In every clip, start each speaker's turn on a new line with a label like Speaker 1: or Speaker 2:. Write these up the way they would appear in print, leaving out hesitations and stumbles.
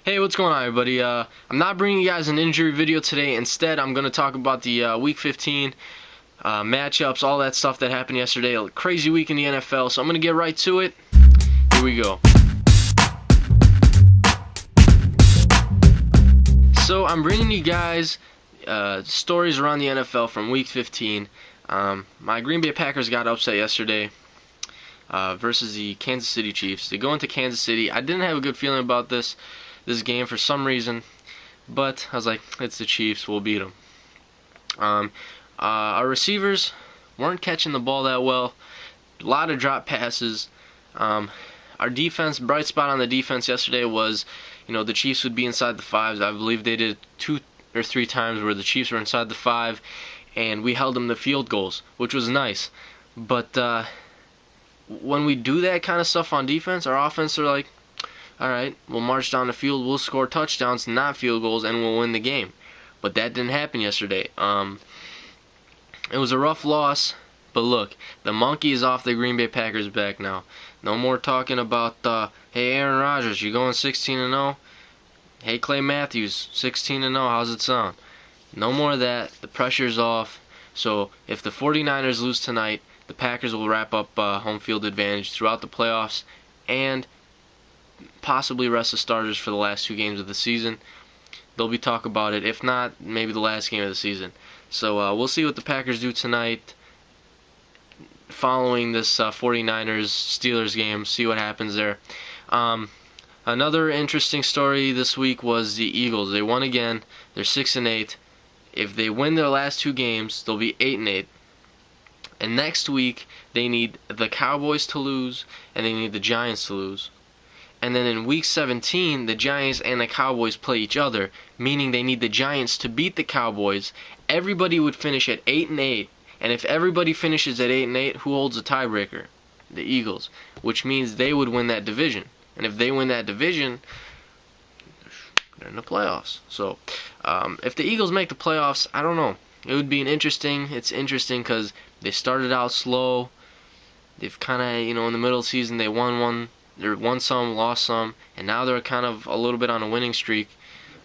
Speaker 1: Hey, what's going on, everybody? I'm not bringing you guys an injury video today. Instead, I'm going to talk about the Week 15 matchups, all that stuff that happened yesterday. A crazy week in the NFL, so I'm going to get right to it. Here we go. So I'm bringing you guys stories around the NFL from Week 15. My Green Bay Packers got upset yesterday versus the Kansas City Chiefs. They go into Kansas City. I didn't have a good feeling about this game for some reason, but I was like, it's the Chiefs, we'll beat them. Our receivers weren't catching the ball that well. A lot of drop passes. Our defense, bright spot on the defense yesterday was, the Chiefs would be inside the fives. I believe they did 2 or 3 times where the Chiefs were inside the 5, and we held them to field goals, which was nice. But when we do that kind of stuff on defense, our offense are like, alright, we'll march down the field, we'll score touchdowns, not field goals, and we'll win the game. But that didn't happen yesterday. It was a rough loss, but look, the monkey is off the Green Bay Packers' back now. No more talking about, hey, Aaron Rodgers, you going 16-0? Hey, Clay Matthews, 16-0, how's it sound? No more of that. The pressure's off. So if the 49ers lose tonight, the Packers will wrap up home field advantage throughout the playoffs and possibly rest the starters for the last 2 games of the season. There'll be talk about it. If not, maybe the last game of the season. So we'll see what the Packers do tonight following this 49ers-Steelers game. See what happens there. Another interesting story this week was the Eagles. They won again. They're 6-8. If they win their last 2 games, they'll be 8-8. And next week, they need the Cowboys to lose, and they need the Giants to lose. And then in Week 17, the Giants and the Cowboys play each other, meaning they need the Giants to beat the Cowboys. Everybody would finish at 8-8, and if everybody finishes at 8-8, who holds the tiebreaker? The Eagles, which means they would win that division. And if they win that division, they're in the playoffs. So, if the Eagles make the playoffs, I don't know. It would be it's interesting because they started out slow. They've kind of, in the middle of the season, they won some, lost some, and now they're kind of a little bit on a winning streak.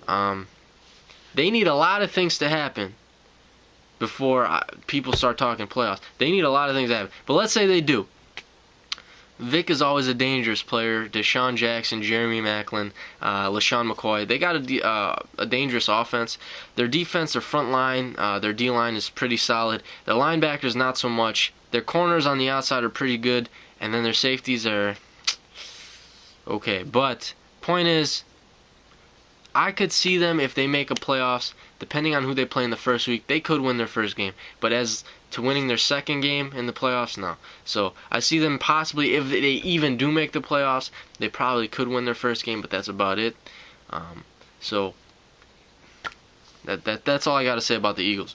Speaker 1: They need a lot of things to happen before people start talking playoffs. They need a lot of things to happen. But let's say they do. Vic is always a dangerous player. Deshaun Jackson, Jeremy Maclin, LaShawn McCoy. They got a dangerous offense. Their defense, their front line, their D-line is pretty solid. Their linebackers, not so much. Their corners on the outside are pretty good. And then their safeties are okay. But point is, I could see them if they make a playoffs, depending on who they play in the first week, they could win their first game. But as to winning their second game in the playoffs, no. So I see them possibly, if they even do make the playoffs, they probably could win their first game, but that's about it. So that's all I got to say about the Eagles.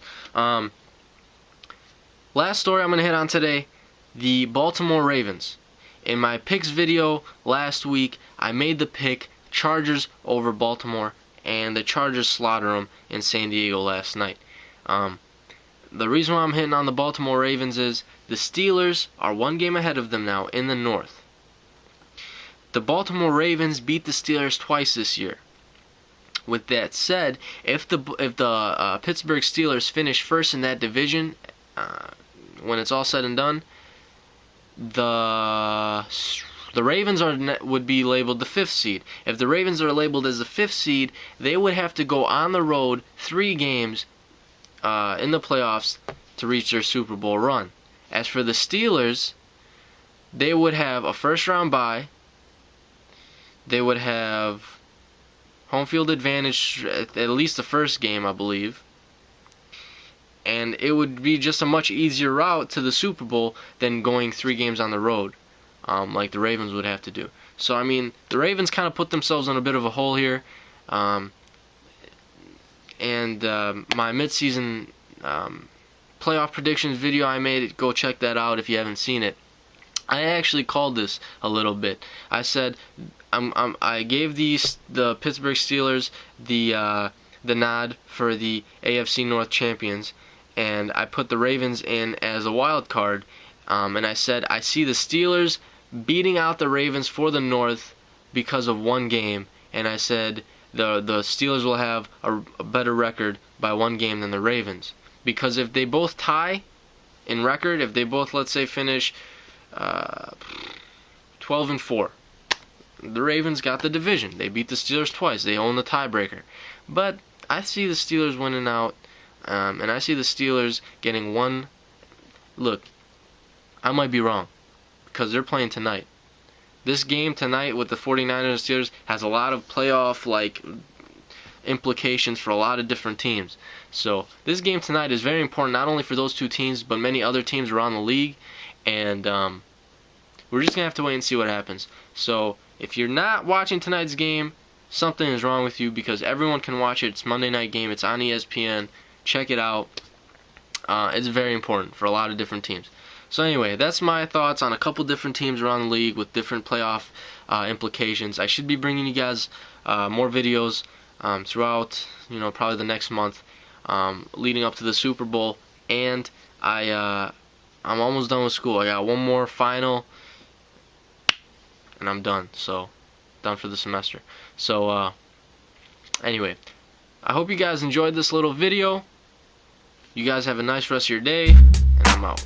Speaker 1: Last story I'm going to hit on today, the Baltimore Ravens. In my picks video last week, I made the pick Chargers over Baltimore, and the Chargers slaughter them in San Diego last night. The reason why I'm hitting on the Baltimore Ravens is the Steelers are 1 game ahead of them now in the North. The Baltimore Ravens beat the Steelers twice this year. With that said, if the Pittsburgh Steelers finish first in that division, when it's all said and done, the Ravens would be labeled the 5th seed. If the Ravens are labeled as the 5th seed, they would have to go on the road 3 games in the playoffs to reach their Super Bowl run. As for the Steelers, they would have a first-round bye. They would have home field advantage at least the first game, I believe. And it would be just a much easier route to the Super Bowl than going 3 games on the road, like the Ravens would have to do. So, the Ravens kind of put themselves in a bit of a hole here. My midseason playoff predictions video I made, go check that out if you haven't seen it. I actually called this a little bit. I said I gave the Pittsburgh Steelers the nod for the AFC North champions, and I put the Ravens in as a wild card. And I said I see the Steelers beating out the Ravens for the North because of 1 game, and I said the Steelers will have a better record by 1 game than the Ravens. Because if they both tie in record, if they both, let's say, finish 12-4, the Ravens got the division. They beat the Steelers twice. They own the tiebreaker. But I see the Steelers winning out, and I see the Steelers getting one. Look, I might be wrong, because they're playing tonight. This game tonight with the 49ers and Steelers has a lot of playoff-like implications for a lot of different teams. So this game tonight is very important, not only for those two teams, but many other teams around the league. And we're just going to have to wait and see what happens. So if you're not watching tonight's game, something is wrong with you, because everyone can watch it. It's Monday night game. It's on ESPN. Check it out. It's very important for a lot of different teams. So anyway, that's my thoughts on a couple different teams around the league with different playoff implications. I should be bringing you guys more videos throughout, probably the next month, leading up to the Super Bowl. And I'm almost done with school. I got one more final, and I'm done. So, done for the semester. So, anyway, I hope you guys enjoyed this little video. You guys have a nice rest of your day, and I'm out.